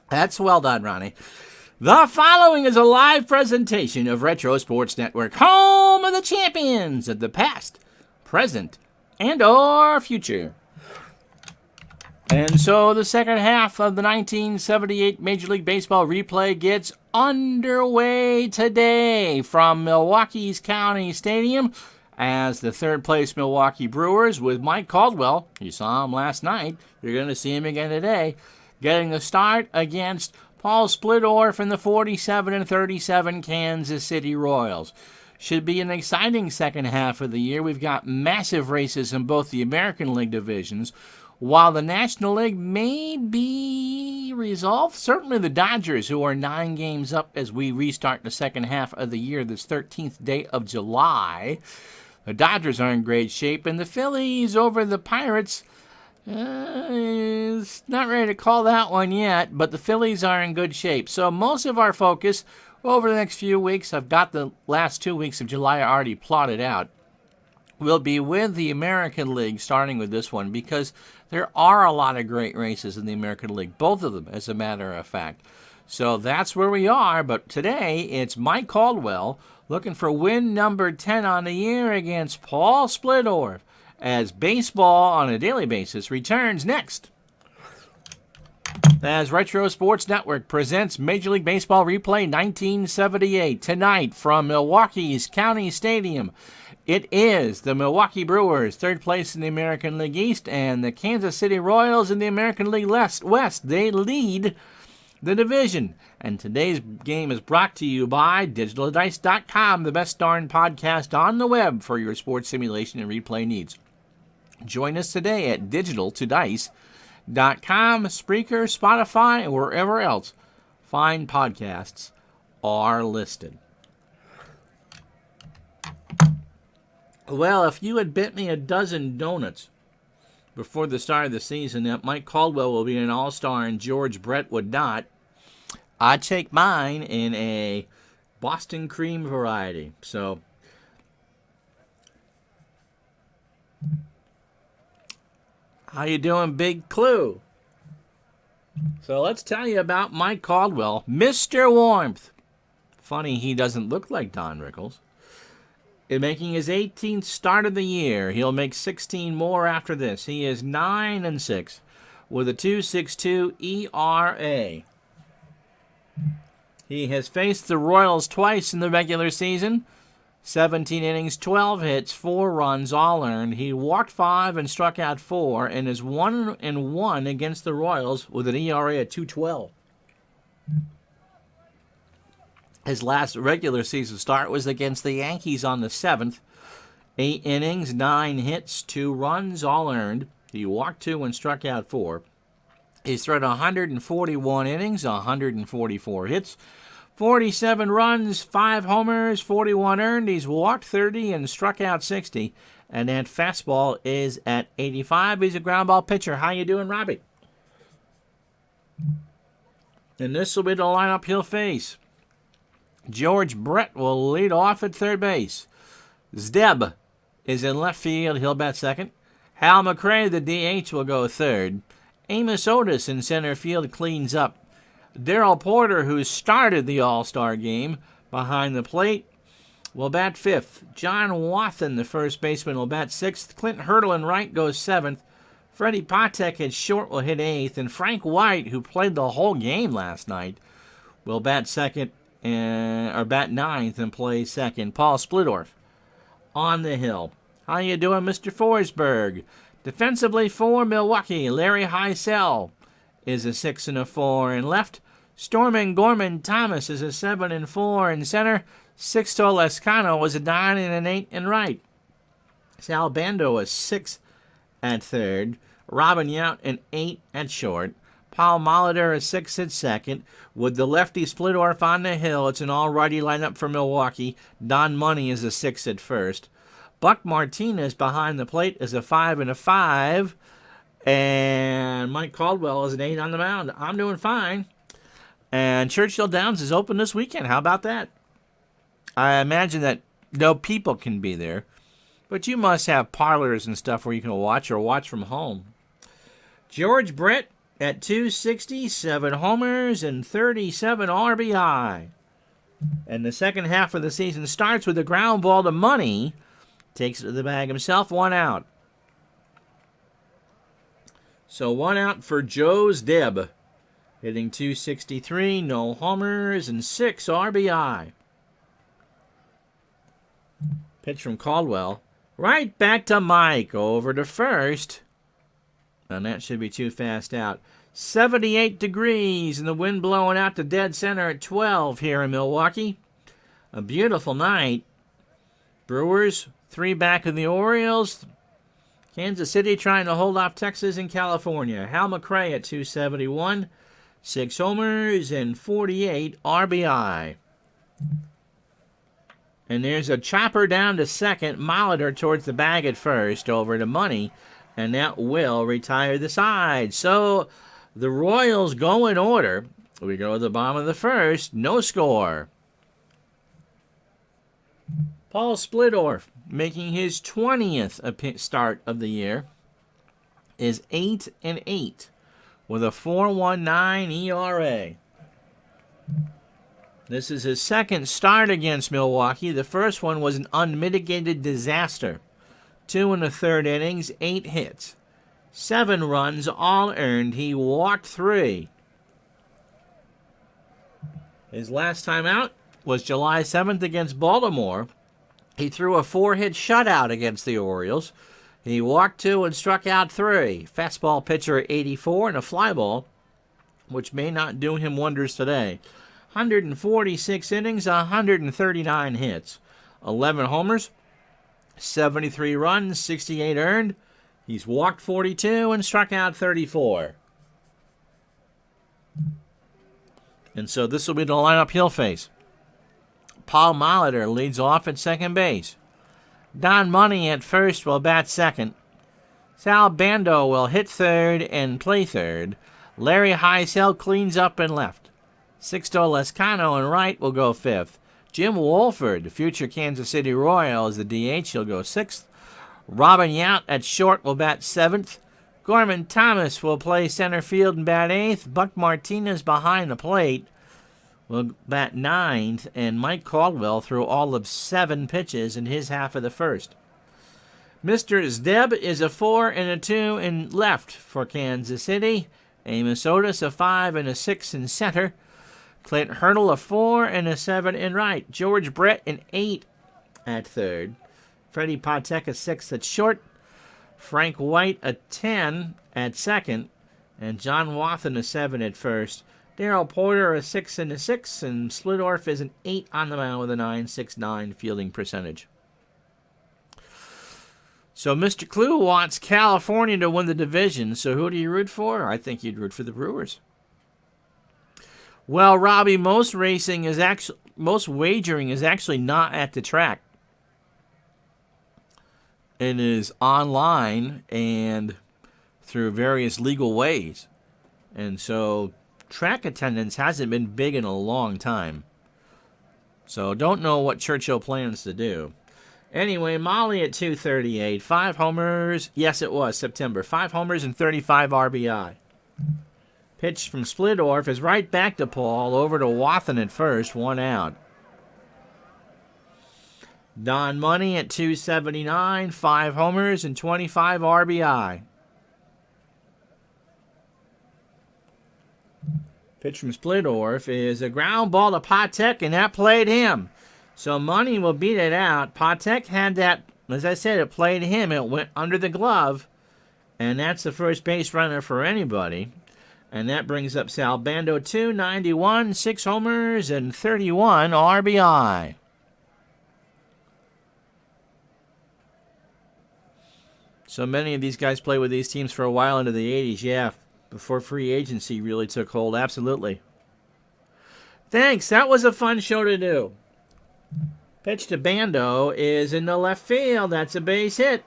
That's well done, Ronnie. The following is a live presentation of Retro Sports Network, home of the champions of the past, present, and or future. And so the second half of the 1978 Major League Baseball replay gets underway today from Milwaukee's County Stadium as the third place Milwaukee Brewers with Mike Caldwell, you saw him last night, you're going to see him again today, getting the start against Paul Splittorff and the 47-37 Kansas City Royals. Should be an exciting second half of the year. We've got massive races in both the American League divisions, while the National League may be resolved. Certainly the Dodgers, who are 9 games up as we restart the second half of the year, this 13th day of July. The Dodgers are in great shape, and the Phillies over the Pirates is not ready to call that one yet, but the Phillies are in good shape. So most of our focus over the next few weeks, I've got the last 2 weeks of July already plotted out, will be with the American League, starting with this one, because there are a lot of great races in the American League, both of them, as a matter of fact. So that's where we are, but today it's Mike Caldwell looking for win number 10 on the year against Paul Splittorff, as baseball on a daily basis returns next. As Retro Sports Network presents Major League Baseball Replay 1978 tonight from Milwaukee's County Stadium. It is the Milwaukee Brewers, third place in the American League East, and the Kansas City Royals in the American League West. They lead the division. And today's game is brought to you by DigitalDice.com, the best darn podcast on the web for your sports simulation and replay needs. Join us today at DigitalToDice.com, Spreaker, Spotify, and wherever else fine podcasts are listed. Well, if you had bet me a dozen donuts before the start of the season that Mike Caldwell will be an all-star and George Brett would not, I'd take mine in a Boston cream variety. So, how you doing, Big Clue? So let's tell you about Mike Caldwell, Mr. Warmth. Funny he doesn't look like Don Rickles. In making his 18th start of the year, he'll make 16 more after this. He is 9-6 with a 2.62 ERA. He has faced the Royals twice in the regular season. 17 innings, 12 hits, 4 runs, all earned. He walked 5 and struck out 4, and is 1-1 against the Royals with an ERA of 2.12. His last regular season start was against the Yankees on the 7th. 8 innings, 9 hits, 2 runs, all earned. He walked 2 and struck out 4. He's thrown 141 innings, 144 hits, 47 runs, 5 homers, 41 earned. He's walked 30 and struck out 60. And that fastball is at 85. He's a ground ball pitcher. How you doing, Robbie? And this will be the lineup he'll face. George Brett will lead off at third base. Zdeb is in left field. He'll bat second. Hal McRae, the DH, will go third. Amos Otis in center field cleans up. Darrell Porter, who started the All-Star game behind the plate, will bat fifth. John Wathen, the first baseman, will bat sixth. Clint Hurdle in right goes seventh. Freddie Patek at short will hit eighth. And Frank White, who played the whole game last night, will bat second. Or bat ninth and play second. Paul Splittorff on the hill. How you doing, Mr. Forsberg? Defensively for Milwaukee, Larry Heisel is a 6 and a 4 in left. Stormin Gorman Thomas is a 7 and 4 in center. Sixto Lescano was a 9 and an 8 in right. Sal Bando a 6 at third. Robin Yount an 8 at short. Paul Molitor a 6 at second. With the lefty Splittorff on the hill, it's an all-righty lineup for Milwaukee. Don Money is a 6 at first. Buck Martinez behind the plate is a 5 and a 5. And Mike Caldwell is an 8 on the mound. I'm doing fine. And Churchill Downs is open this weekend. How about that? I imagine that no people can be there. But you must have parlors and stuff where you can watch or watch from home. George Brett at 260, 7 homers and 37 RBI. And the second half of the season starts with a ground ball to Money. Takes it to the bag himself, 1 out. So 1 out for Joe's Deb. Hitting 263, no homers, and 6 RBI. Pitch from Caldwell. Right back to Mike. Over to first. And that should be too fast out. 78 degrees and the wind blowing out to dead center at 12 here in Milwaukee. A beautiful night. Brewers 3 back of the Orioles. Kansas City trying to hold off Texas and California. Hal McRae at 271. 6 homers and 48 RBI. And there's a chopper down to second. Molitor towards the bag at first. Over to Money. And that will retire the side. So the Royals go in order. We go to the bottom of the first. No score. Paul Splittorff, making his 20th start of the year, is 8-8 with a 4.19 ERA. This is his second start against Milwaukee. The first one was an unmitigated disaster. 2 1/3 innings, 8 hits, 7 runs, all earned. He walked 3. His last time out was July 7th against Baltimore. He threw a 4-hit shutout against the Orioles. He walked 2 and struck out 3. Fastball pitcher at 84 and a fly ball, which may not do him wonders today. 146 innings, 139 hits, 11 homers, 73 runs, 68 earned. He's walked 42 and struck out 34. And so this will be the lineup he'll face. Paul Molitor leads off at second base. Don Money at first will bat second. Sal Bando will hit third and play third. Larry Heisel cleans up in left. Sixto Lescano in right will go fifth. Jim Wolford, the future Kansas City Royal, is the DH. He'll go sixth. Robin Yount at short will bat seventh. Gorman Thomas will play center field and bat eighth. Buck Martinez behind the plate will bat ninth. And Mike Caldwell threw all of 7 pitches in his half of the first. Mr. Zdeb is a 4 and a 2 in left for Kansas City. Amos Otis a 5 and a 6 in center. Clint Hurdle a 4 and a 7 in right. George Brett an 8 at third. Freddie Patek a 6 at short. Frank White a 10 at second. And John Wathen a 7 at first. Darrell Porter a 6 and a 6. And Splittorff is an 8 on the mound with a .969 fielding percentage. So Mr. Clue wants California to win the division. So who do you root for? I think you'd root for the Brewers. Well, Robbie, most wagering is actually not at the track. It is online and through various legal ways. And so track attendance hasn't been big in a long time. So don't know what Churchill plans to do. Anyway, Molly at 238. 5 homers. Yes, it was September. 5 homers and 35 RBI. Pitch from Splittorff is right back to Paul. Over to Wathen at first. 1 out. Don Money at 279. 5 homers and 25 RBI. Pitch from Splittorff is a ground ball to Patek, and that played him. So Money will beat it out. Patek had that, as I said, it played him. It went under the glove, and that's the first base runner for anybody. And that brings up Sal Bando, 291, 6 homers, and 31 RBI. So many of these guys play with these teams for a while into the 80s, yeah, before free agency really took hold, absolutely. Thanks, that was a fun show to do. Pitch to Bando is in the left field. That's a base hit.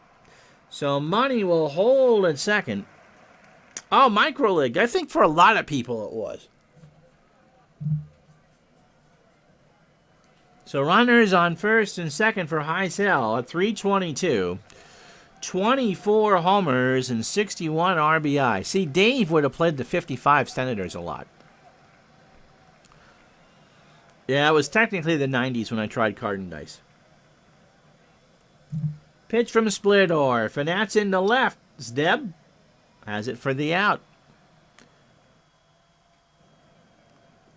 So Money will hold at second. Oh, micro league. I think for a lot of people it was. So runners on first and second for Heisel at 3:22. 24 homers and 61 RBI. See, Dave would have played the 55 Senators a lot. Yeah, it was technically the 90s when I tried card and dice. Pitch from Splittorf, and that's in the left. Zdeb has it for the out.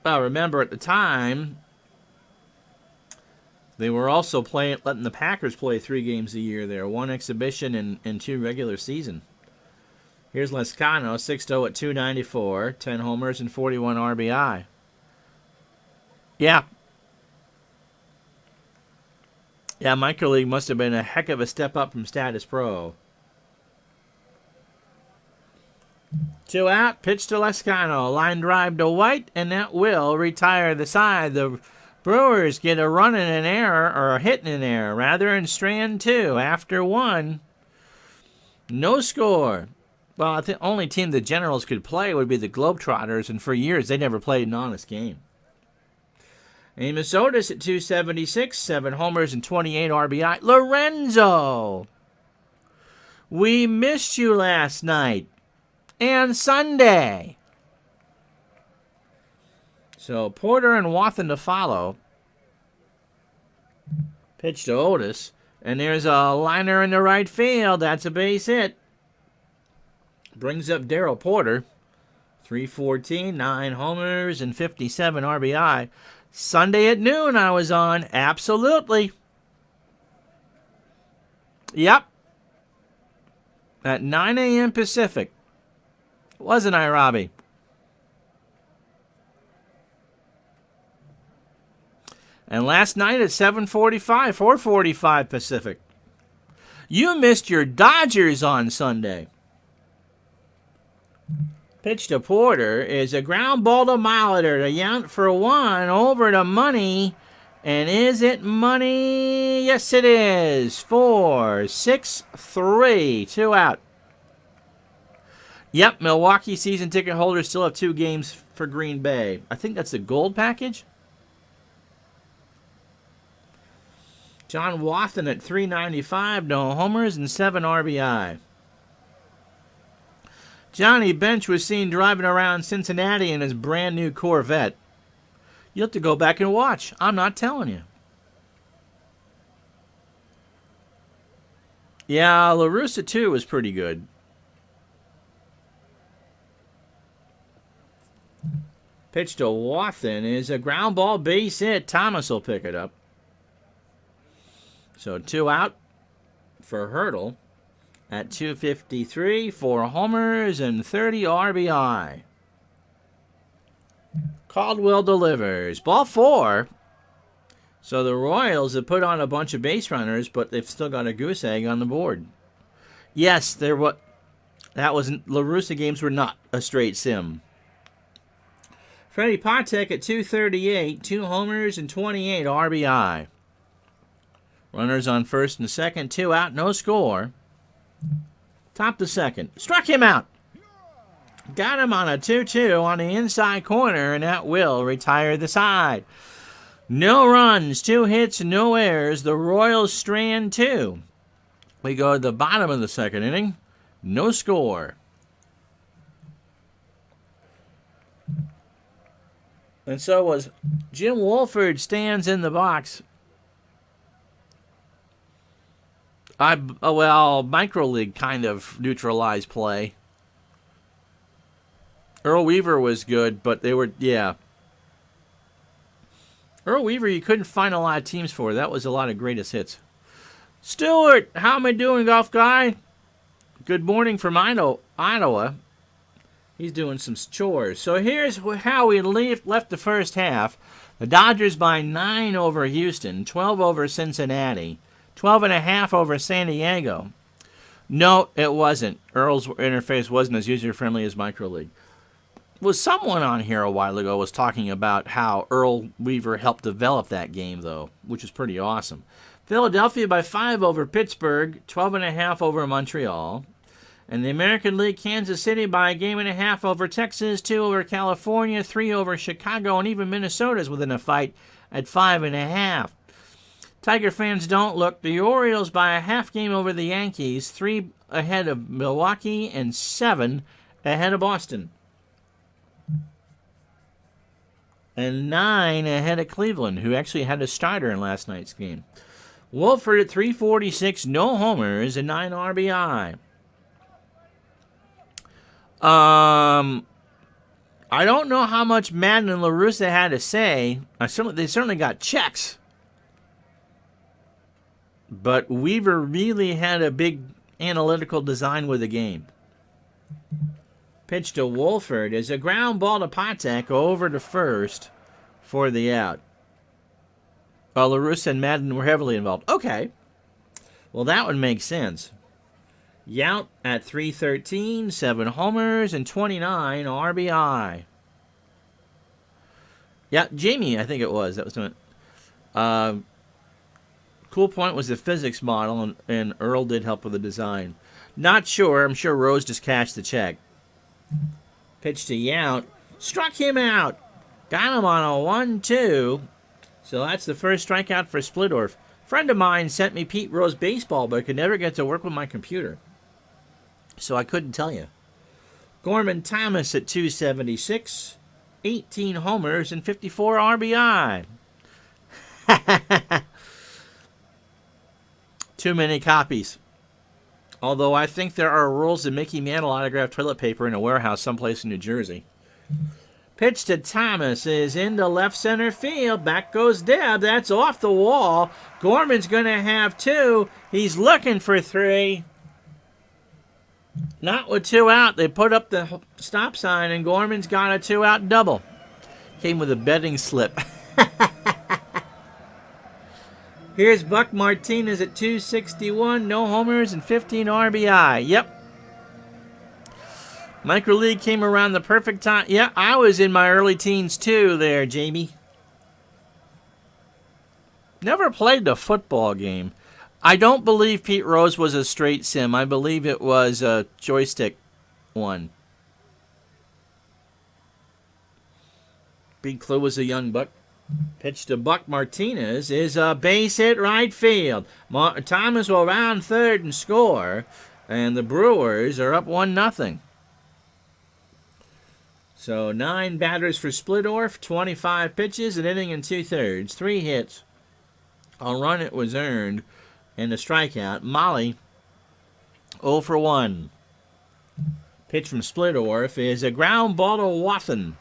Well, remember at the time, they were also letting the Packers play 3 games a year there. 1 exhibition and 2 regular season. Here's Lescano, 6-0 at 294, 10 homers and 41 RBI. Yeah. Yeah, microleague must have been a heck of a step up from status pro. 2 out, pitch to Lescano, line drive to White, and that will retire the side. The Brewers get a run in an error, or a hit in an error, rather, in strand 2 after 1. No score. Well, I think the only team the Generals could play would be the Globetrotters, and for years they never played an honest game. Amos Otis at 276, 7 homers and 28 RBI. Lorenzo, we missed you last night and Sunday. So Porter and Wathen to follow. Pitch to Otis, and there's a liner in the right field. That's a base hit. Brings up Darryl Porter. 314, 9 homers and 57 RBI. Sunday at noon I was on. Absolutely. Yep. At 9 a.m. Pacific. Wasn't I, Robbie? And last night at 7:45, 4:45 Pacific. You missed your Dodgers on Sunday. Pitch to Porter is a ground ball to Molitor to Yount for 1 over to Money. And is it money? Yes, it is. 4-6-3. 2 out. Yep, Milwaukee season ticket holders still have 2 games for Green Bay. I think that's the gold package. John Wathen at 395, no homers and 7 RBI. Johnny Bench was seen driving around Cincinnati in his brand new Corvette. You'll have to go back and watch. I'm not telling you. Yeah, La Russa too was pretty good. Pitch to Wathen is a ground ball base hit. Thomas will pick it up. So 2 out for Hurdle at 253, 4 homers and 30 RBI. Caldwell delivers. Ball 4. So the Royals have put on a bunch of base runners, but they've still got a goose egg on the board. Yes, La Russa games were not a straight sim. Freddie Patek at 238, 2 homers and 28 RBI. Runners on first and second, 2 out, no score. Top the second. Struck him out. Got him on a 2-2 on the inside corner, and that will retire the side. No runs, 2 hits, no errors. The Royals strand 2. We go to the bottom of the second inning. No score. And so was Jim Wolford stands in the box. Microleague kind of neutralized play. Earl Weaver was good, but they were, yeah. Earl Weaver, you couldn't find a lot of teams for. That was a lot of greatest hits. Stewart, how am I doing, golf guy? Good morning from Iowa. He's doing some chores. So here's how we left the first half. The Dodgers by 9 over Houston, 12 over Cincinnati. 12.5 over San Diego. No, it wasn't. Earl's interface wasn't as user-friendly as Microleague. Was someone on here a while ago was talking about how Earl Weaver helped develop that game, though, which is pretty awesome. Philadelphia by 5 over Pittsburgh, 12.5 over Montreal. And the American League, Kansas City by 1.5 over Texas, 2 over California, 3 over Chicago, and even Minnesota's within a fight at 5.5. Tiger fans, don't look. The Orioles by a half game over the Yankees, 3 ahead of Milwaukee and 7 ahead of Boston. And 9 ahead of Cleveland, who actually had a starter in last night's game. Wolford at 346, no homers and 9 RBI. I don't know how much Madden and La Russa had to say. They certainly got checks. But Weaver really had a big analytical design with the game. Pitch to Wolford is a ground ball to Patek over to first for the out. La Russa and Madden were heavily involved. Okay. Well, that would make sense. Yount at 313, 7 homers and 29 RBI. Yeah, Jamie, I think it was. That was doing it. Cool point was the physics model, and Earl did help with the design. Not sure. I'm sure Rose just cashed the check. Pitch to Yount. Struck him out. Got him on a 1-2. So that's the first strikeout for Splittorf. Friend of mine sent me Pete Rose baseball, but I could never get to work with my computer. So I couldn't tell you. Gorman Thomas at 276. 18 homers and 54 RBI. Too many copies. Although I think there are rolls of Mickey Mantle autographed toilet paper in a warehouse someplace in New Jersey. Pitch to Thomas is into left center field. Back goes Deb. That's off the wall. Gorman's going to have 2. He's looking for 3. Not with 2 out. They put up the stop sign, and Gorman's got a 2-out double. Came with a betting slip. Here's Buck Martinez at 261. No homers and 15 RBI. Yep. Micro League came around the perfect time. Yeah, I was in my early teens too there, Jamie. Never played the football game. I don't believe Pete Rose was a straight sim. I believe it was a joystick one. Big clue was a young buck. Pitch to Buck Martinez is a base hit right field. Thomas will round third and score, and the Brewers are up 1-0. So 9 batters for Splittorf, 25 pitches, an inning and 2/3, 3 hits. A run it was earned, and a strikeout. Molly 0 for 1. Pitch from Splittorf is a ground ball to Wathan.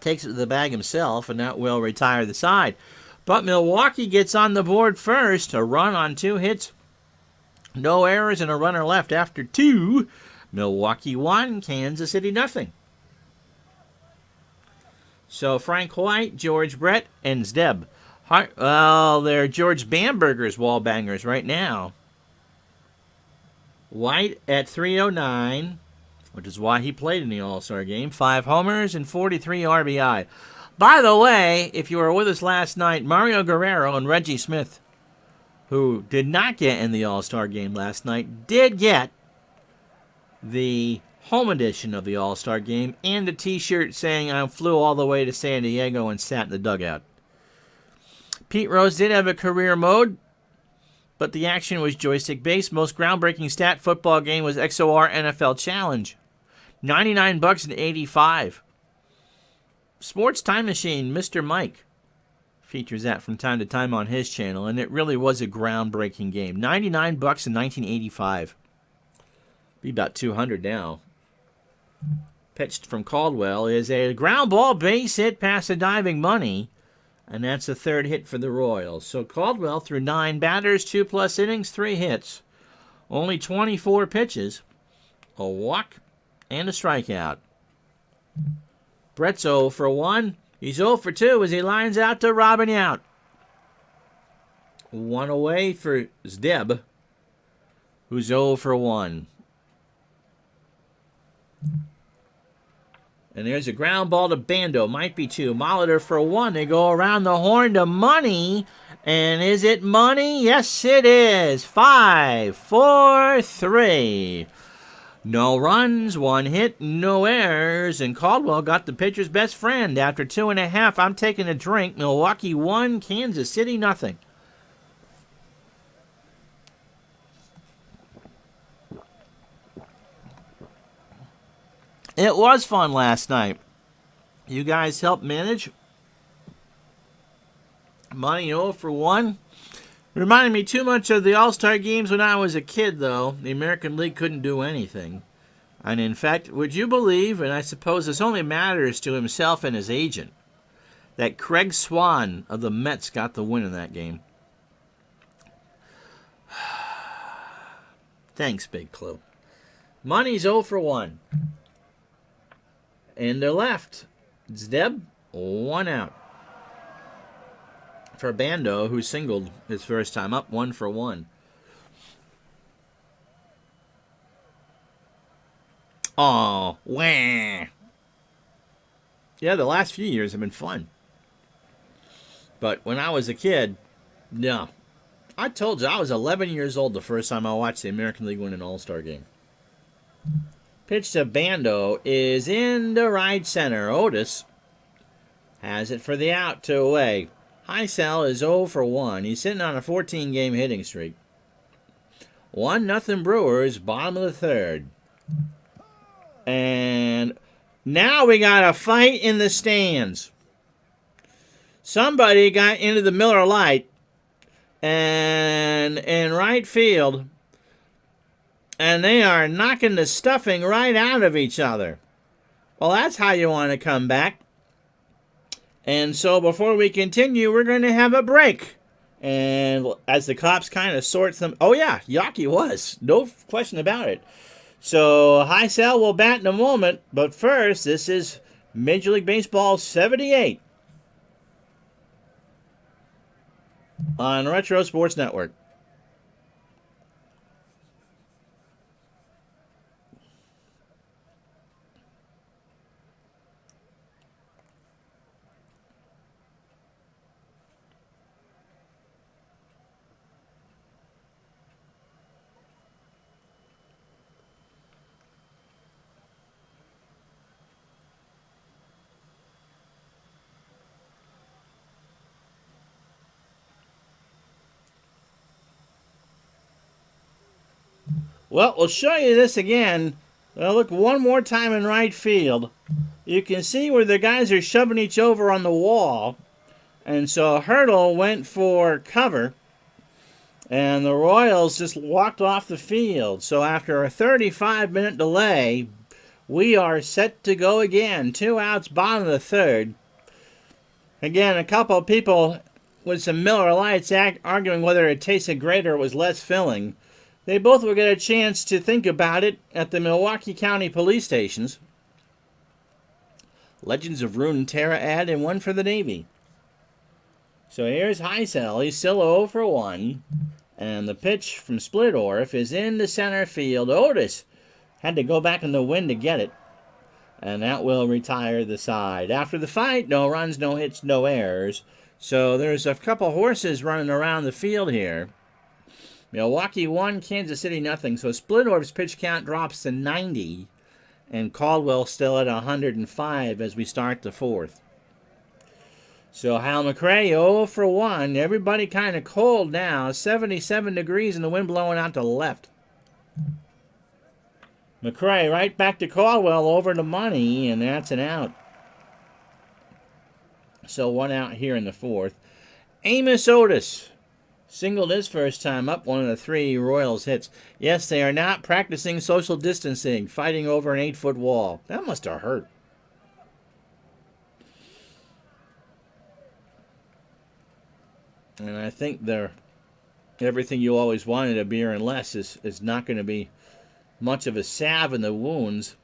Takes it to the bag himself, and that will retire the side. But Milwaukee gets on the board first. A run on 2 hits. No errors and a runner left after 2. Milwaukee 1, Kansas City 0. So Frank White, George Brett, and Zdeb. Well, they're George Bamberger's wall bangers right now. White at 309. Which is why he played in the All-Star game. 5 homers and 43 RBI. By the way, if you were with us last night, Mario Guerrero and Reggie Smith, who did not get in the All-Star game last night, did get the home edition of the All-Star game and a T-shirt saying I flew all the way to San Diego and sat in the dugout. Pete Rose did have a career mode, but the action was joystick-based. Most groundbreaking stat football game was XOR NFL Challenge. $99 and 85. Sports Time Machine, Mr. Mike, features that from time to time on his channel, and it really was a groundbreaking game. $99 in 1985. Be about 200 now. Pitched from Caldwell is a ground ball base hit past a diving Money, and that's the 3rd hit for the Royals. So Caldwell threw 9 batters, 2+ innings, 3 hits. Only 24 pitches, a walk, and a strikeout. Brett's 0 for 1. He's 0 for 2 as he lines out to Robin Yount. 1 away for Zdeb, who's 0 for 1. And there's a ground ball to Bando. Might be 2. Molitor for 1. They go around the horn to Money. And is it Money? Yes, it is. 5, 4, 3. No runs, 1 hit, no errors. And Caldwell got the pitcher's best friend. After 2.5, I'm taking a drink. Milwaukee 1, Kansas City 0. It was fun last night. You guys helped manage. Money 0 for 1. Reminded me too much of the All-Star games when I was a kid, though. The American League couldn't do anything. And in fact, would you believe, and I suppose this only matters to himself and his agent, that Craig Swan of the Mets got the win in that game? Thanks, Big Clue. Money's 0 for 1. And they're left. Zdeb, 1 out. For Bando, who singled his first time up, 1 for 1. Oh, wah. Yeah, the last few years have been fun. But when I was a kid, no. I told you, I was 11 years old the first time I watched the American League win an All-Star game. Pitch to Bando is in the right center. Otis has it for the out, 2 away. Heisel is 0 for 1. He's sitting on a 14-game hitting streak. 1-0 Brewers, bottom of the third. And now we got a fight in the stands. Somebody got into the Miller Lite and in right field, and they are knocking the stuffing right out of each other. Well, that's how you want to come back. And so before we continue, we're going to have a break. And as the cops kind of sort them... Oh, yeah, Yaki was. No question about it. So Heisel will bat in a moment. But first, this is Major League Baseball 78 on Retro Sports Network. Well, we'll show you this again. Look one more time in right field. You can see where the guys are shoving each other on the wall. And so Hurdle went for cover. And the Royals just walked off the field. So after a 35-minute delay, we are set to go again. 2 outs, bottom of the third. Again, a couple of people with some Miller Lights arguing whether it tasted greater or was less filling. They both will get a chance to think about it at the Milwaukee County police stations. Legends of Runeterra ad and 1 for the Navy. So here's Heisel. He's still 0 for 1. And the pitch from Splittorff is in the center field. Otis had to go back in the wind to get it. And that will retire the side. After the fight, no runs, no hits, no errors. So there's a couple horses running around the field here. Milwaukee 1, Kansas City nothing. So Splittorff's pitch count drops to 90. And Caldwell still at 105 as we start the fourth. So Hal McRae 0 for 1. Everybody kind of cold now. 77 degrees and the wind blowing out to the left. McRae right back to Caldwell over to Money, and that's an out. So 1 out here in the fourth. Amos Otis singled his first time up, 1 of the 3 Royals hits. Yes, they are not practicing social distancing, fighting over an 8-foot wall. That must have hurt. And I think everything you always wanted, a beer and less, is not going to be much of a salve in the wounds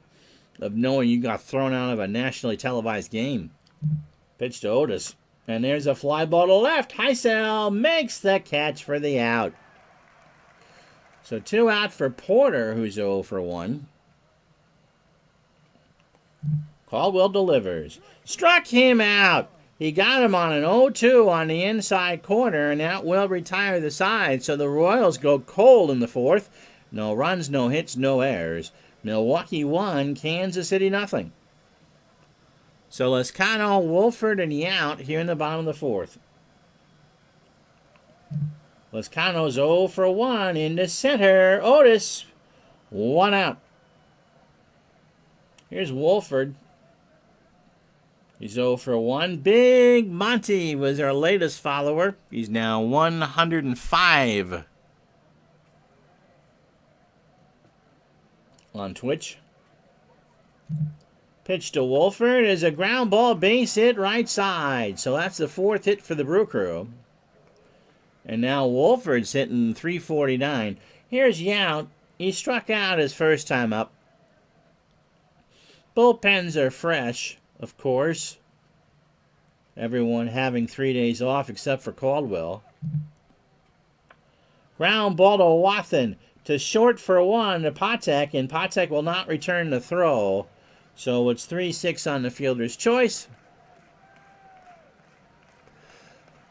of knowing you got thrown out of a nationally televised game. Pitch to Otis. And there's a fly ball to left. Heisel makes the catch for the out. So 2 out for Porter, who's 0 for 1. Caldwell delivers. Struck him out. He got him on an 0-2 on the inside corner, and that will retire the side. So the Royals go cold in the fourth. No runs, no hits, no errors. Milwaukee 1, Kansas City nothing. So Lescano, Wolford, and Yount here in the bottom of the fourth. Lescano's 0 for 1 into center. Otis, 1 out. Here's Wolford. He's 0 for 1. Big Monty was our latest follower. He's now 105 on Twitch. Pitch to Wolford is a ground ball base hit right side. So that's the 4th hit for the Brew Crew. And now Wolford's hitting .349. Here's Yount. He struck out his first time up. Bullpens are fresh, of course. Everyone having 3 days off except for Caldwell. Ground ball to Wathan. To short for 1 to Patek, and Patek will not return the throw. So it's 3-6 on the fielder's choice.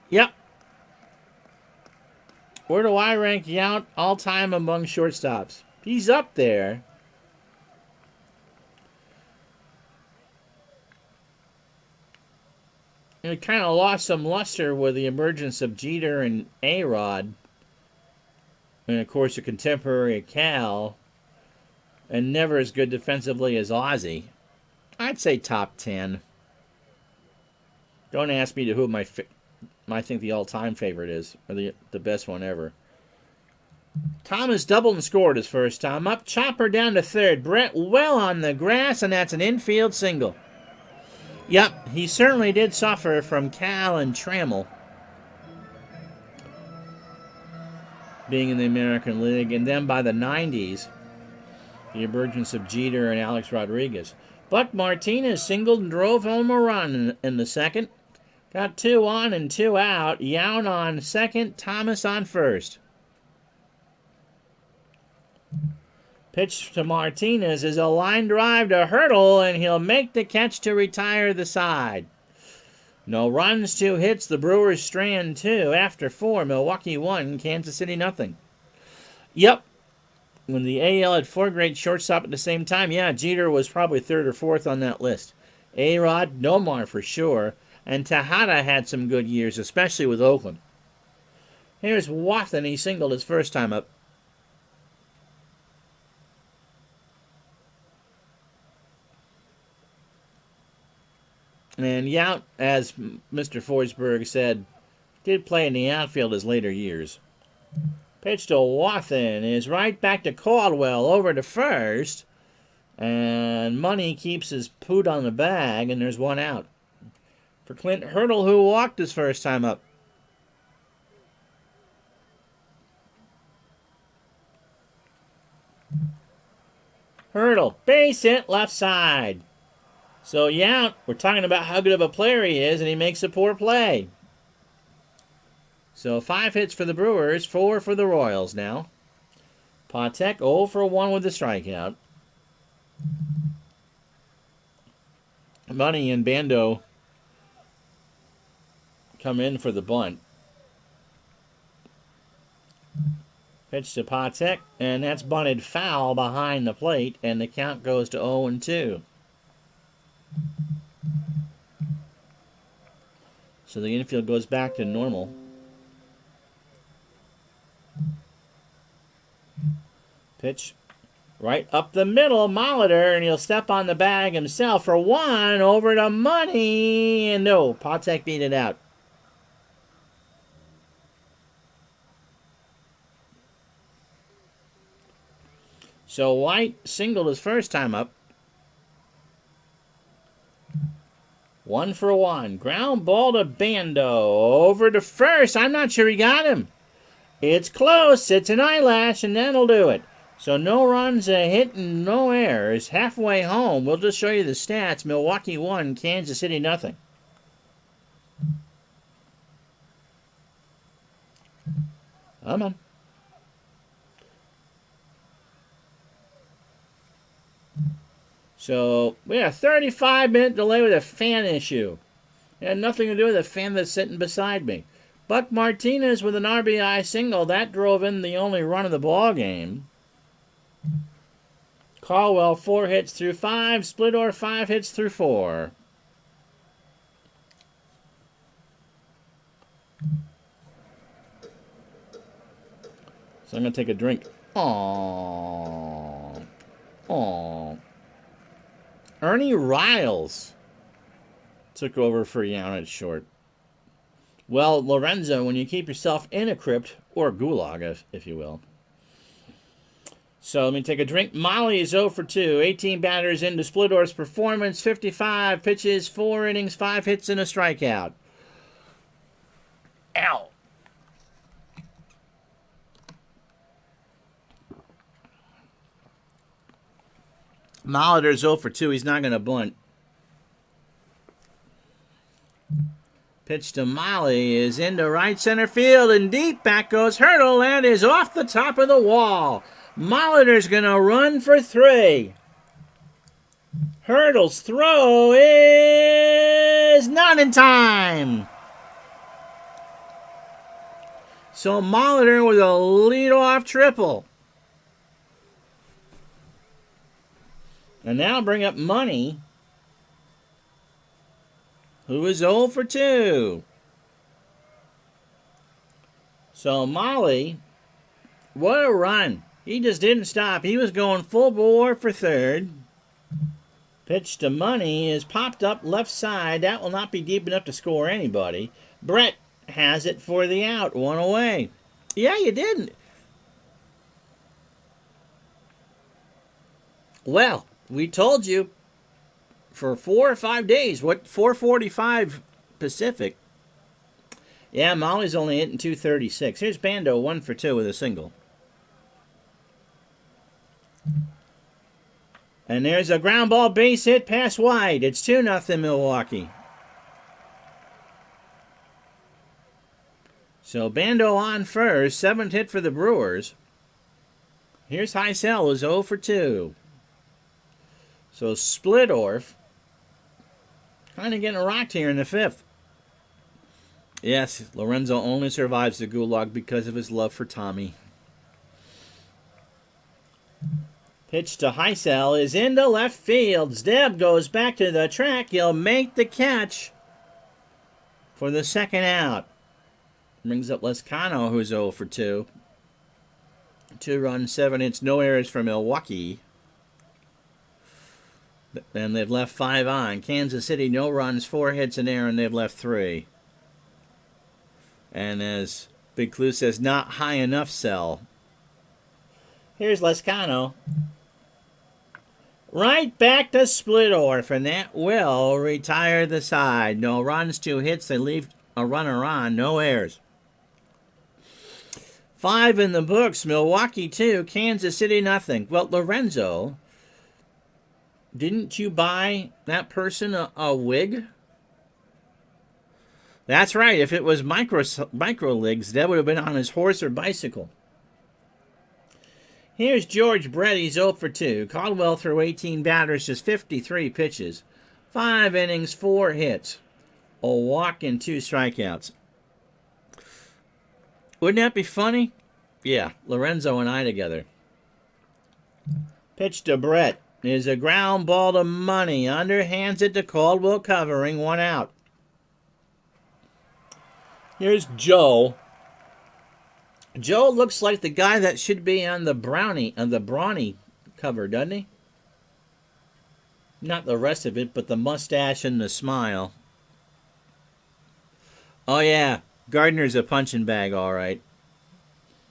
Yep. Where do I rank Yount all-time among shortstops? He's up there. It kind of lost some luster with the emergence of Jeter and A-Rod. And, of course, a contemporary Cal. And never as good defensively as Ozzie. I'd say top 10. Don't ask me to who I think the all-time favorite is. Or the best one ever. Thomas doubled and scored his first time up. Chopper down to third. Brett well on the grass, and that's an infield single. Yep, he certainly did suffer from Cal and Trammell being in the American League. And then by the 90s, the emergence of Jeter and Alex Rodriguez. Buck Martinez singled and drove home a run in the second. Got 2 on and 2 out. Yount on second, Thomas on first. Pitch to Martinez is a line drive to Hurdle, and he'll make the catch to retire the side. No runs, 2 hits. The Brewers strand 2 after 4. Milwaukee 1, Kansas City nothing. Yep. When the AL had 4 great shortstop at the same time, yeah, Jeter was probably 3rd or 4th on that list. A-Rod, Nomar for sure. And Tejada had some good years, especially with Oakland. Here's Wathan. He singled his first time up. And Yount, as Mr. Forsberg said, did play in the outfield his later years. Pitch to Wathan is right back to Caldwell over to first. And Money keeps his poot on the bag, and there's 1 out. For Clint Hurdle, who walked his first time up. Hurdle, base hit left side. So, yeah, we're talking about how good of a player he is, and he makes a poor play. So, 5 hits for the Brewers, 4 for the Royals now. Patek 0 for 1 with the strikeout. Money and Bando come in for the bunt. Pitch to Patek, and that's bunted foul behind the plate, and the count goes to 0-2. So the infield goes back to normal. Pitch right up the middle, Molitor, and he'll step on the bag himself for 1 over to Money. And no, Patek beat it out. So White singled his first time up. 1 for 1. Ground ball to Bando. Over to first. I'm not sure he got him. It's close. It's an eyelash, and that'll do it. So no runs, a hit, and no errors. Halfway home. We'll just show you the stats. Milwaukee 1, Kansas City nothing. Come on. So we had a 35-minute delay with a fan issue. It had nothing to do with the fan that's sitting beside me. Buck Martinez with an RBI single. That drove in the only run of the ball game. Caldwell 4 hits through 5. Splittor 5 hits through 4. So I'm going to take a drink. Aww. Aww. Ernie Riles took over for Yount at short. Well, Lorenzo, when you keep yourself in a crypt, or gulag, if you will. So let me take a drink. Molly is 0 for 2. 18 batters into Splittorf's performance. 55 pitches, 4 innings, 5 hits, and a strikeout. Ow. Molitor's 0 for 2. He's not going to bunt. Pitch to Molly is into right center field and deep. Back goes Hurdle and is off the top of the wall. Molitor's going to run for 3. Hurdle's throw is not in time. So Molitor with a leadoff triple. And now bring up Money, who is 0 for 2. So Molly, what a run. He just didn't stop. He was going full bore for third. Pitch to Money is popped up left side. That will not be deep enough to score anybody. Brett has it for the out. 1 away. Yeah, you didn't. Well, we told you for 4 or 5 days. What, 4:45 Pacific. Yeah, Molly's only hitting 236. Here's Bando 1 for 2 with a single. And there's a ground ball base hit pass wide. It's 2-0 Milwaukee. So Bando on first. 7th hit for the Brewers. Here's Heisel, who's 0 for 2. So Splittorf kind of getting rocked here in the 5th. Yes, Lorenzo only survives the gulag because of his love for Tommy. Pitch to Heisel is into left field. Zdeb goes back to the track. He'll make the catch for the second out. Brings up Lescano, who's 0 for 2. 2 runs, 7 hits, no errors for Milwaukee. And they've left 5 on. Kansas City, no runs, 4 hits, an error, and they've left 3. And as Big Clue says, not high enough sell. Here's Lescano. Right back to Splittorf, and that will retire the side. No runs, 2 hits. They leave a runner on. No errors. 5 in the books. Milwaukee 2, Kansas City nothing. Well, Lorenzo, didn't you buy that person a wig? That's right. If it was micro leagues, that would have been on his horse or bicycle. Here's George Brett. He's 0 for 2. Caldwell threw 18 batters, just 53 pitches. 5 innings, 4 hits. A walk and 2 strikeouts. Wouldn't that be funny? Yeah, Lorenzo and I together. Pitch to Brett is a ground ball to Money. Underhands it to Caldwell, covering, 1 out. Here's Joe. Joe looks like the guy that should be on the Brawny cover, doesn't he? Not the rest of it, but the mustache and the smile. Oh, yeah. Gardner's a punching bag, all right.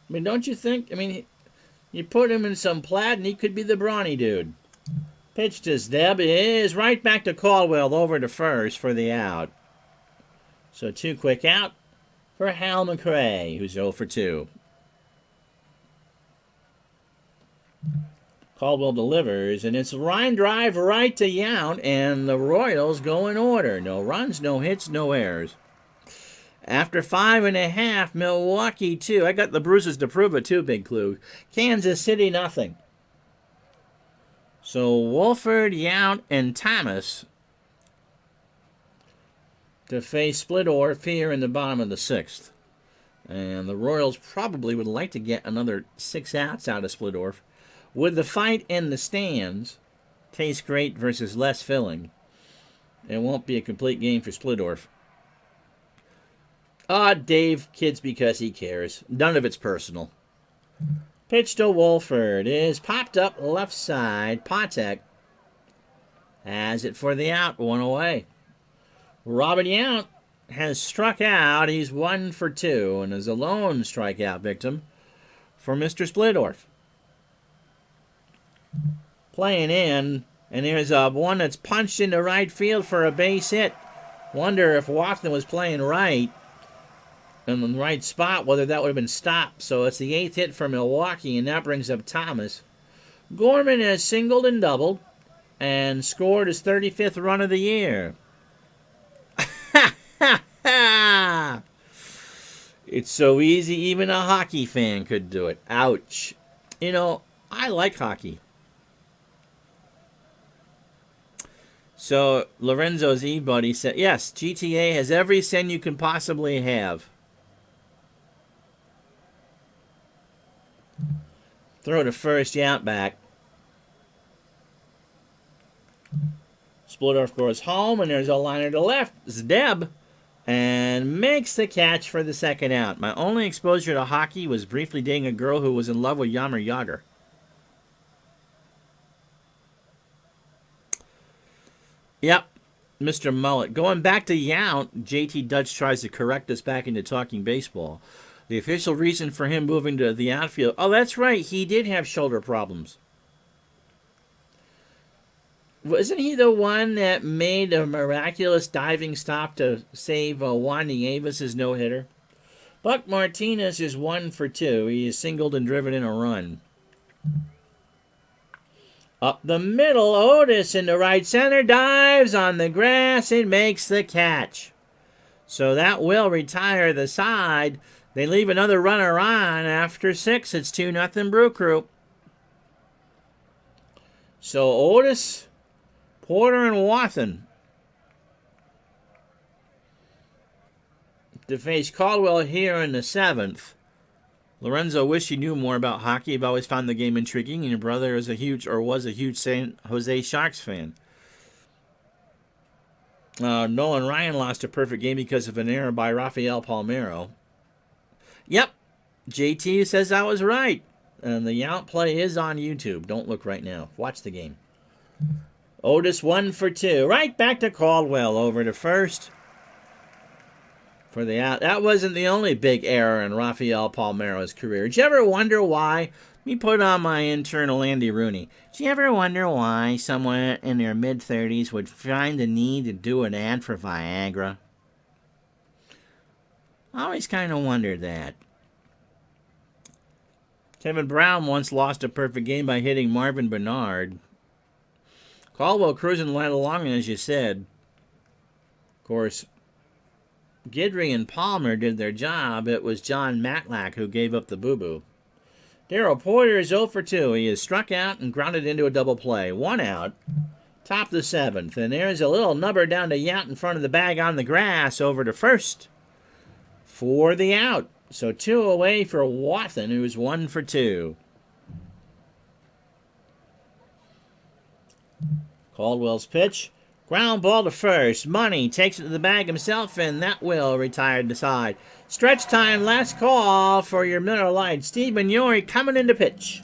I mean, don't you think? I mean, you put him in some plaid and he could be the Brawny dude. Pitch to Zdeb is right back to Caldwell over to first for the out. So 2 quick out for Hal McRae, who's 0 for 2. Caldwell delivers, and it's a line drive right to Yount, and the Royals go in order. No runs, no hits, no errors. After 5.5, Milwaukee 2. I got the Bruises to prove it too, Big Clue. Kansas City nothing. So Wolford, Yount, and Thomas to face Splittorf here in the bottom of the 6th. And the Royals probably would like to get another 6 outs out of Splittorf. Would the fight in the stands taste great versus less filling? It won't be a complete game for Splittorf. Dave kids because he cares. None of it's personal. Pitch to Wolford is popped up left side. Patek has it for the out, one away. Robin Yount has struck out. He's 1 for 2 and is a lone strikeout victim for Mr. Splittorf. Playing in, and there's one that's punched into right field for a base hit. Wonder if Watson was playing right in the right spot, whether that would have been stopped. So it's the 8th hit for Milwaukee, and that brings up Thomas. Gorman has singled and doubled and scored his 35th run of the year. It's so easy, even a hockey fan could do it. Ouch. You know, I like hockey. So Lorenzo's Eve buddy said, yes, GTA has every sin you can possibly have. Throw to first, Yount back. Splittorf goes home, and there's a liner to left. Zdeb, and makes the catch for the second out. My only exposure to hockey was briefly dating a girl who was in love with Jaromir Jagr. Yep, Mr. Mullet. Going back to Yount, JT Dutch tries to correct us back into talking baseball. The official reason for him moving to the outfield. Oh, that's right. He did have shoulder problems. Wasn't he the one that made a miraculous diving stop to save Juan Nieves' no-hitter? Buck Martinez is 1 for 2. He is singled and driven in a run. Up the middle, Otis in the right center dives on the grass and makes the catch. So that will retire the side. They leave another runner on after 6. It's 2-0 Brew Crew. So Otis, Porter, and Watson to face Caldwell here in the 7th. Lorenzo, wish you knew more about hockey. You've always found the game intriguing, and your brother was a huge San Jose Sharks fan. Nolan Ryan lost a perfect game because of an error by Rafael Palmeiro. Yep, JT says I was right. And the Yount play is on YouTube. Don't look right now. Watch the game. Otis 1 for 2. Right back to Caldwell over to first for the out. That wasn't the only big error in Rafael Palmeiro's career. Did you ever wonder why? Let me put on my internal Andy Rooney. Did you ever wonder why someone in their mid-30s would find the need to do an ad for Viagra? I always kind of wondered that. Kevin Brown once lost a perfect game by hitting Marvin Bernard. Caldwell cruising right along, as you said. Of course, Guidry and Palmer did their job. It was John Matlack who gave up the boo-boo. Darryl Porter is 0 for 2. He is struck out and grounded into a double play. 1 out. Top of the 7th. And there's a little number down to Yount in front of the bag on the grass over to first for the out. So 2 away for Watson, who's 1 for 2. Caldwell's pitch. Ground ball to first. Money takes it to the bag himself, and that will retire the side. Stretch time, last call for your Miller Lite. Steve Mignori coming in to pitch.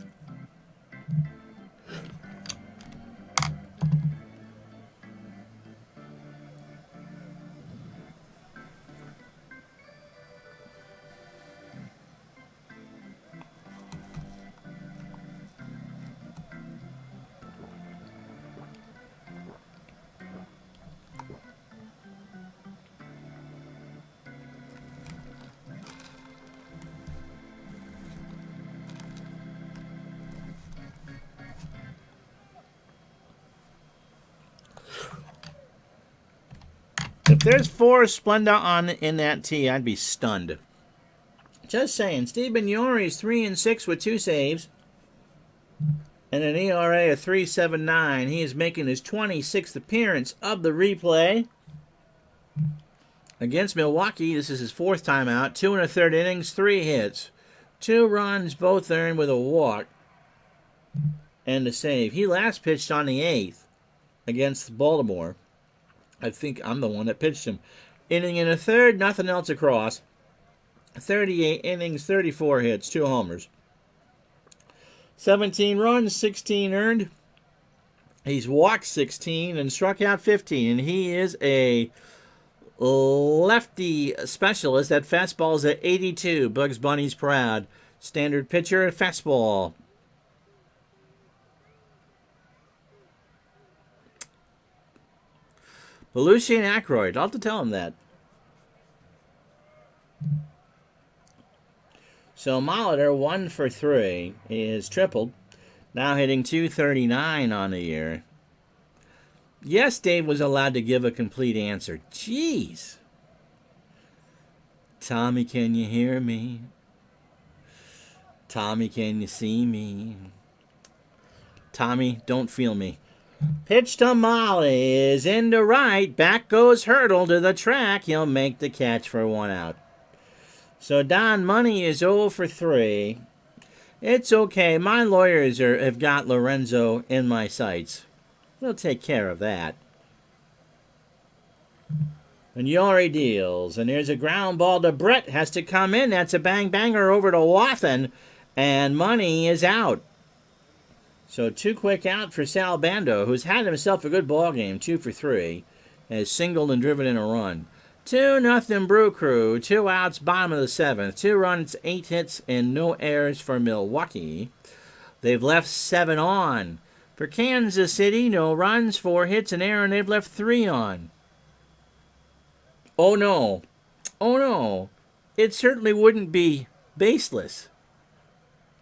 If there's 4 Splenda in that tea, I'd be stunned. Just saying. Steve Mignori's 3-6 with 2 saves and an ERA of 3.79. He is making his 26th appearance of the replay against Milwaukee. This is his 4th time out. 2 1/3 innings, 3 hits, 2 runs, both earned with a walk and a save. He last pitched on the 8th against Baltimore. I think I'm the one that pitched him. Inning and a third, nothing else across. 38 innings, 34 hits, 2 homers. 17 runs, 16 earned, He's walked 16 and struck out 15. And he is a lefty specialist at fastballs at 82. Bugs Bunny's proud. Standard pitcher at fastball. Belushi and Aykroyd. I'll have to tell him that. So Molitor, 1 for 3. He has tripled. Now hitting .239 on the year. Yes, Dave was allowed to give a complete answer. Jeez. Tommy, can you hear me? Tommy, can you see me? Tommy, don't feel me. Pitch to Molly is into right. Back goes Hurdle to the track. He'll make the catch for 1 out. So Don Money is 0 for 3. It's okay. My lawyers have got Lorenzo in my sights. We'll take care of that. And Yori deals. And there's a ground ball to Brett. Has to come in. That's a bang-banger over to Wathen. And Money is out. So 2 quick out for Sal Bando, who's had himself a good ball game, 2 for 3. Has singled and driven in a run. 2-0 Brew Crew. 2 outs, bottom of the 7th. 2 runs, 8 hits, and no errors for Milwaukee. They've left 7 on. For Kansas City, no runs, 4 hits, and error, and they've left 3 on. Oh no. Oh no. It certainly wouldn't be baseless.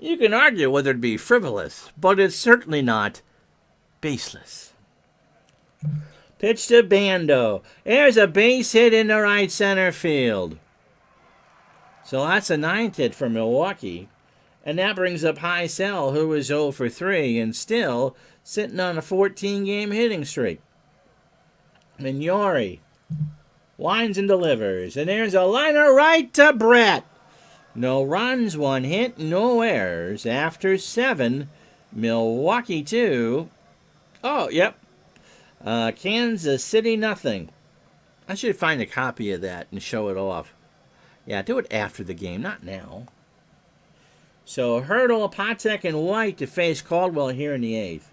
You can argue whether it be frivolous, but it's certainly not baseless. Pitch to Bando. There's a base hit in the right center field. So that's a 9th hit for Milwaukee. And that brings up High Sell, who is 0 for 3 and still sitting on a 14-game hitting streak. And Yori winds and delivers. And there's a liner right to Brett. No runs, 1 hit, no errors. After 7, Milwaukee 2. Oh, yep. Kansas City nothing. I should find a copy of that and show it off. Yeah, do it after the game, not now. So Hurdle, Patek, and White to face Caldwell here in the 8th.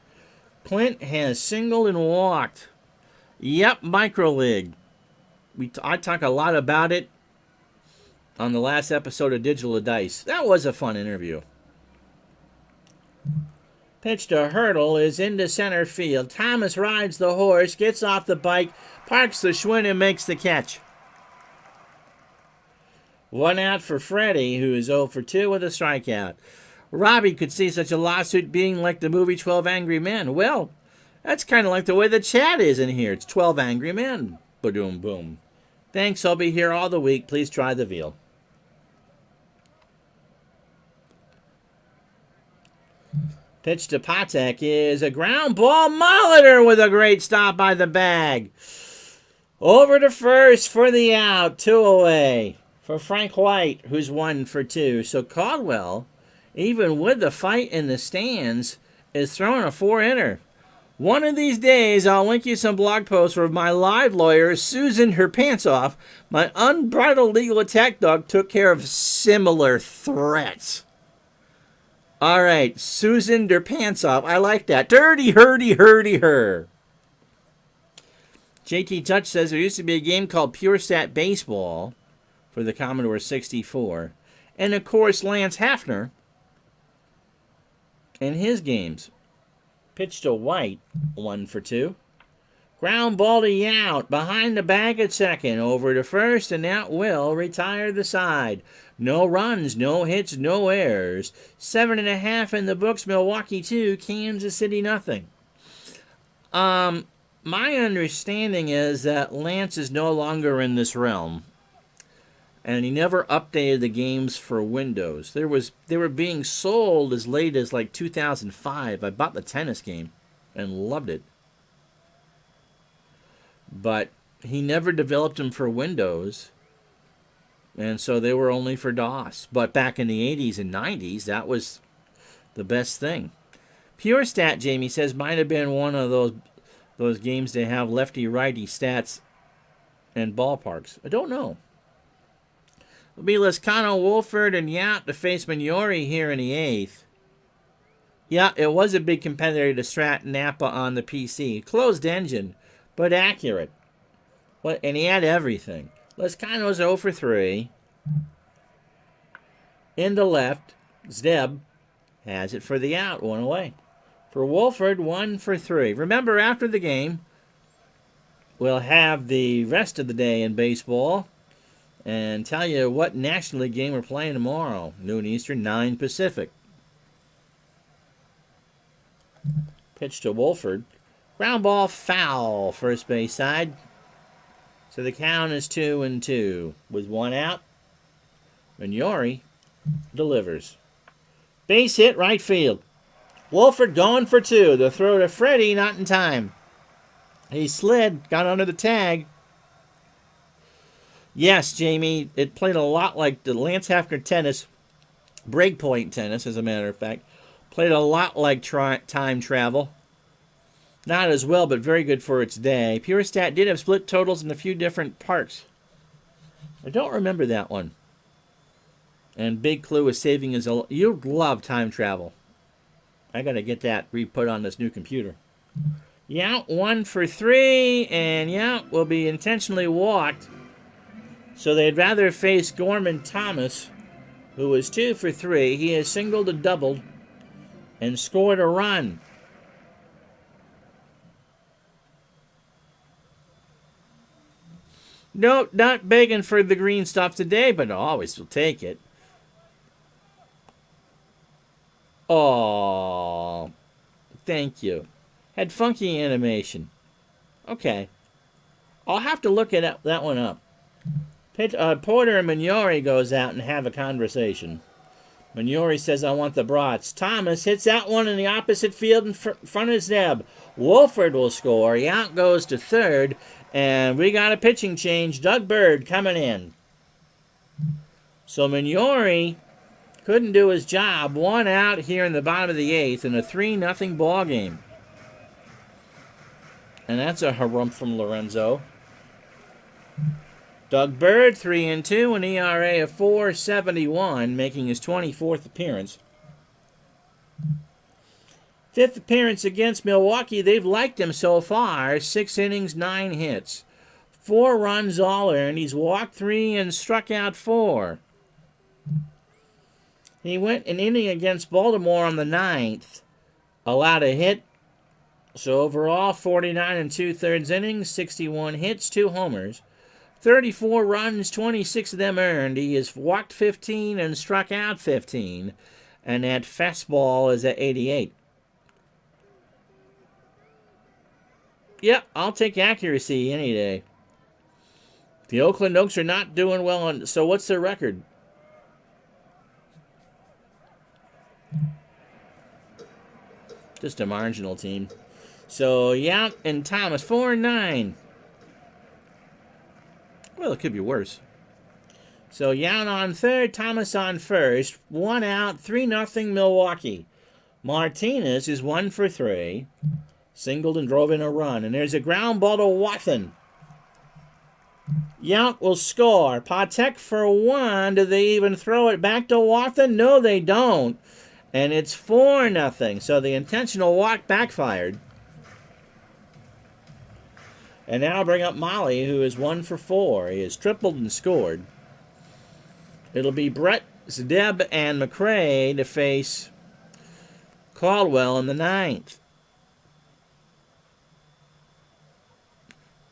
Clint has singled and walked. Yep, micro league. I talk a lot about it on the last episode of Digital Dice. That was a fun interview. Pitch to Hurdle is into center field. Thomas rides the horse, gets off the bike, parks the Schwinn, and makes the catch. 1 out for Freddie, who is 0 for 2 with a strikeout. Robbie could see such a lawsuit being like the movie 12 Angry Men. Well, that's kind of like the way the chat is in here. It's 12 Angry Men. Ba-doom, boom. Thanks, I'll be here all the week. Please try the veal. Pitch to Patek is a ground ball. Molitor with a great stop by the bag. Over to first for the out. 2 away for Frank White, who's 1 for 2. So Caldwell, even with the fight in the stands, is throwing a 4-hitter. One of these days, I'll link you some blog posts where my live lawyer, Susan her pants off, my unbridled legal attack dog, took care of similar threats. All right, Susan der pants off. I like that. Dirty, hurdy, her. JT Touch says there used to be a game called Pure Stat Baseball for the Commodore 64. And, of course, Lance Hafner and his games. Pitch to White, 1 for 2. Ground ball to Yount, behind the bag at second, over to first, and that will retire the side. No runs, no hits, no errors. 7.5 in the books, Milwaukee 2, Kansas City nothing. My understanding is that Lance is no longer in this realm, and he never updated the games for Windows. They were being sold as late as like 2005. I bought the tennis game and loved it. But he never developed them for Windows, and so they were only for DOS. But back in the 80s and 90s, that was the best thing. Pure Stat, Jamie says, might have been one of those games that have lefty-righty stats and ballparks. I don't know. It'll be Lescano, Wolford, and Yount to face Mignori here in the 8th. Yeah, it was a big competitor to Strat Napa on the PC. Closed engine, but accurate. And he had everything. Lescano's 0 for 3. In the left, Zdeb has it for the out, 1 away. For Wolford, 1 for 3. Remember, after the game, we'll have the rest of the day in baseball and tell you what National League game we're playing tomorrow. Noon Eastern, 9 Pacific. Pitch to Wolford. Ground ball foul, first base side. So the count is 2-2. With 1 out, Mignori delivers. Base hit, right field. Wolford going for 2. The throw to Freddie, not in time. He slid, got under the tag. Yes, Jamie, it played a lot like the Lance Hafner tennis, breakpoint tennis, as a matter of fact. Played a lot like time travel. Not as well, but very good for its day. Pure Stat did have split totals in a few different parks. I don't remember that one. And Big Clue is saving his... You love time travel. I got to get that re-put on this new computer. Yount 1 for 3, and Yount will be intentionally walked. So they'd rather face Gorman Thomas, who was 2 for 3. He has singled and doubled and scored a run. Nope, not begging for the green stuff today, but always will take it. Oh, thank you. Had funky animation. Okay. I'll have to look at that one up. Porter and Mignori goes out and have a conversation. Mignori says, I want the brats. Thomas hits that one in the opposite field in front of Zeb. Wolford will score. Yount goes to third. And we got a pitching change. Doug Bird coming in. So Mignori couldn't do his job. 1 out here in the bottom of the 8th in a 3-0 ball game. And that's a harumph from Lorenzo. Doug Bird, 3-2, an ERA of 4.71, making his 24th appearance. 5th appearance against Milwaukee. They've liked him so far. 6 innings, 9 hits. 4 runs all earned. He's walked 3 and struck out 4. He went an inning against Baltimore on the 9th. Allowed a hit. So overall, 49 2/3 innings, 61 hits, 2 homers. 34 runs, 26 of them earned. He has walked 15 and struck out 15. And that fastball is at 88. Yep, I'll take accuracy any day. The Oakland Oaks are not doing well. So what's their record? Just a marginal team. So Yount and Thomas, 4-9. Well, it could be worse. So Yount on third, Thomas on first. 1 out, 3-0 Milwaukee. Martinez is 1 for 3. Singled and drove in a run. And there's a ground ball to Wathan. Yount will score. Patek for 1. Do they even throw it back to Wathan? No, they don't. And it's 4-0. So the intentional walk backfired. And now I'll bring up Molly, who is 1 for 4. He has tripled and scored. It'll be Brett, Zdeb, and McRae to face Caldwell in the 9th.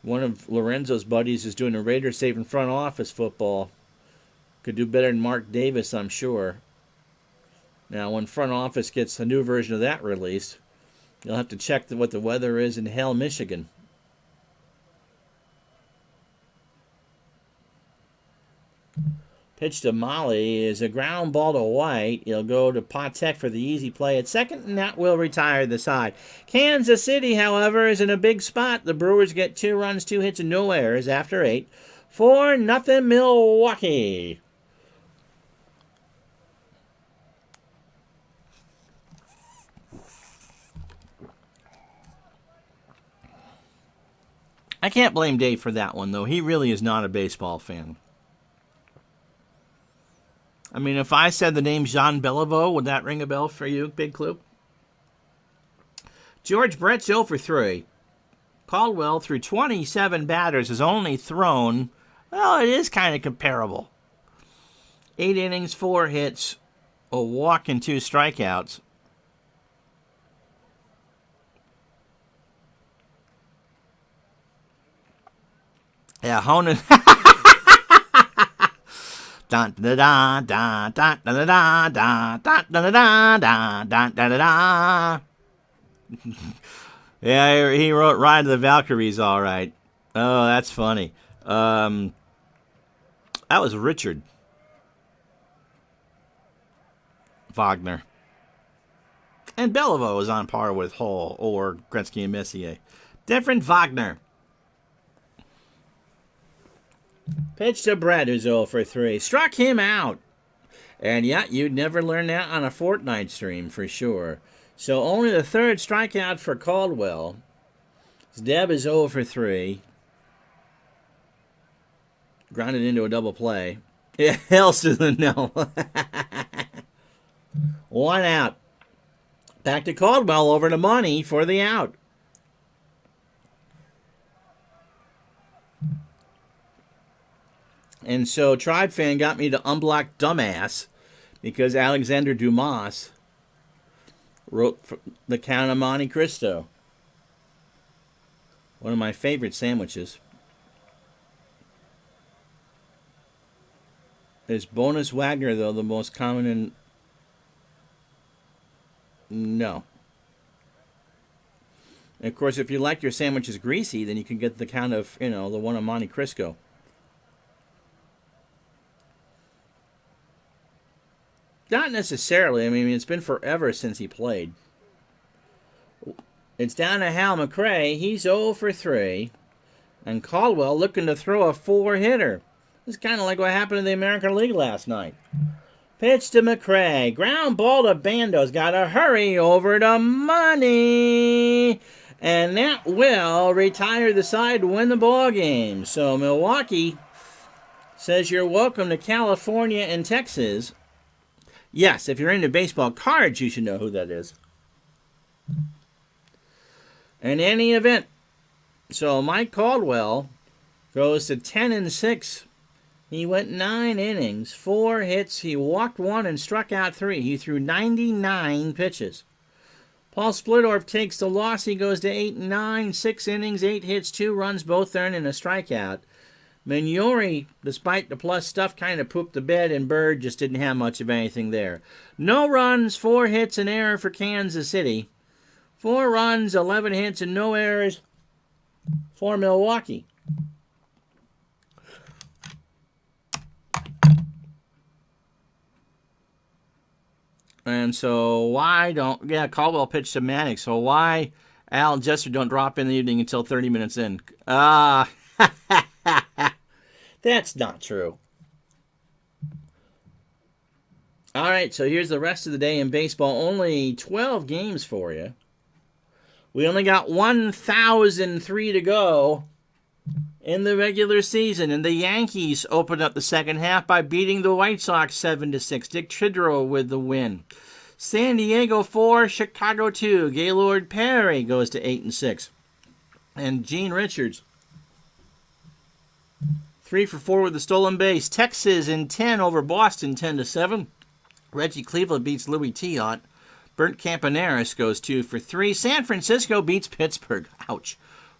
One of Lorenzo's buddies is doing a Raider saving front office football. Could do better than Mark Davis, I'm sure. Now, when front office gets a new version of that released, you'll have to check what the weather is in Hell, Michigan. Pitch to Molly is a ground ball to White. He'll go to Patek for the easy play at second, and that will retire the side. Kansas City, however, is in a big spot. The Brewers get 2 runs, 2 hits, and no errors after 8. 4-0 Milwaukee. I can't blame Dave for that one, though. He really is not a baseball fan. I mean, if I said the name Jean Beliveau, would that ring a bell for you, Big Clue? George Brett's 0 for 3. Caldwell, through 27 batters, has only thrown, well, it is kind of comparable. 8 innings, 4 hits, a walk, and 2 strikeouts. Yeah, Honan. Dun da da da da da da da da da da da da da da. Yeah, he wrote "Ride of the Valkyries" all right. Oh, that's funny. That was Richard Wagner. And Beliveau was on par with Hull or Gretzky and Messier. Different Wagner. Pitch to Brett, who's 0 for 3. Struck him out. And yeah, you'd never learn that on a Fortnite stream for sure. So only the third strikeout for Caldwell. Deb is 0 for 3. Grounded into a double play. Yeah, else to the no. 1 out. Back to Caldwell over to Money for the out. And so Tribe Fan got me to unblock Dumbass because Alexander Dumas wrote The Count of Monte Cristo. One of my favorite sandwiches. Is Bonus Wagner, though, the most common in... No. And of course, if you like your sandwiches greasy, then you can get the kind of, the one of Monte Cristo. Not necessarily. I mean, it's been forever since he played. It's down to Hal McRae. He's 0 for 3. And Caldwell looking to throw a 4-hitter. It's kind of like what happened in the American League last night. Pitch to McRae. Ground ball to Bando's got to hurry over to Money. And that will retire the side to win the ball game. So Milwaukee says you're welcome to California and Texas. Yes, if you're into baseball cards, you should know who that is. In any event, so Mike Caldwell goes to 10-6. He went 9 innings, 4 hits. He walked 1 and struck out 3. He threw 99 pitches. Paul Splittorff takes the loss. He goes to 8-9, 6 innings, 8 hits, 2 runs, both earned and a strikeout. Mignori, despite the plus stuff, kind of pooped the bed, and Bird just didn't have much of anything there. No runs, 4 hits, an error for Kansas City. 4 runs, 11 hits, and no errors for Milwaukee. And so Caldwell pitched to Manic, so why Al and Jester don't drop in the evening until 30 minutes in? That's not true. All right, so here's the rest of the day in baseball. Only 12 games for you. We only got 1,003 to go in the regular season. And the Yankees opened up the second half by beating the White Sox 7-6. Dick Chidrow with the win. San Diego 4, Chicago 2. Gaylord Perry goes to 8-6. And Gene Richards 3 for 4 with the stolen base. Texas in 10 over Boston 10-7. Reggie Cleveland beats Louis Tiant. Bert Campaneris goes 2 for 3. San Francisco beats Pittsburgh. Ouch.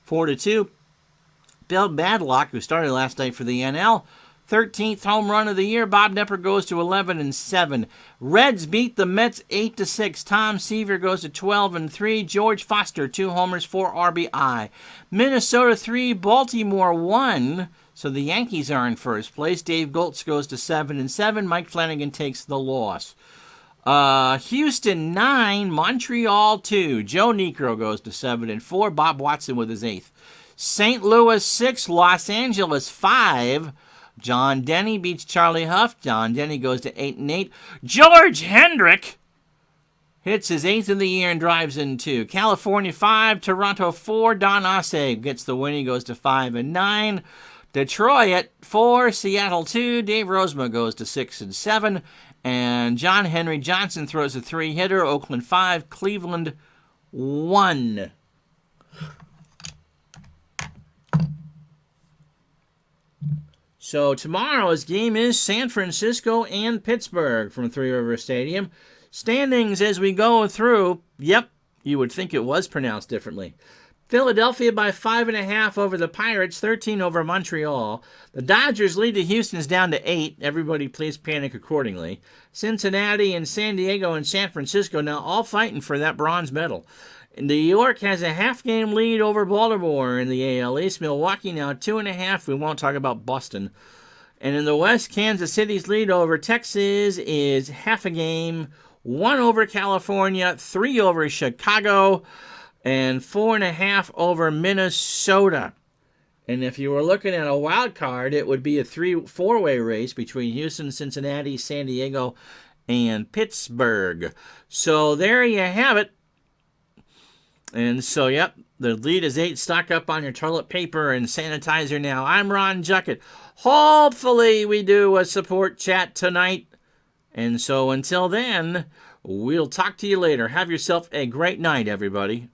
4-2. Bill Badlock, who started last night for the NL, 13th home run of the year. Bob Knepper goes to 11-7. Reds beat the Mets 8-6. Tom Seaver goes to 12-3. George Foster 2 homers, 4 RBI. Minnesota 3, Baltimore 1. So the Yankees are in first place. Dave Goltz goes to 7-7. Mike Flanagan takes the loss. Houston 9, Montreal 2. Joe Niekro goes to 7-4. Bob Watson with his 8th. St. Louis 6, Los Angeles 5. John Denny beats Charlie Huff. John Denny goes to 8-8. George Hendrick hits his 8th of the year and drives in 2. California 5, Toronto 4. Don Asse gets the win. He goes to 5-9. Detroit 4, Seattle 2. Dave Rozema goes to 6-7. And John Henry Johnson throws a 3-hitter. Oakland 5, Cleveland 1. So tomorrow's game is San Francisco and Pittsburgh from Three River Stadium. Standings as we go through, yep, you would think it was pronounced differently. Philadelphia by 5.5 over the Pirates, 13 over Montreal. The Dodgers lead to Houston's down to 8. Everybody please panic accordingly. Cincinnati and San Diego and San Francisco now all fighting for that bronze medal. New York has a half-game lead over Baltimore in the AL East. Milwaukee now 2.5. We won't talk about Boston. And in the West, Kansas City's lead over Texas is half a game. 1 over California, 3 over Chicago, and 4.5 over Minnesota. And if you were looking at a wild card, it would be a 4-way race between Houston, Cincinnati, San Diego, and Pittsburgh. So there you have it. And so, yep, the lead is 8. Stock up on your toilet paper and sanitizer now. I'm Ron Juckett. Hopefully we do a support chat tonight. And so until then, we'll talk to you later. Have yourself a great night, everybody.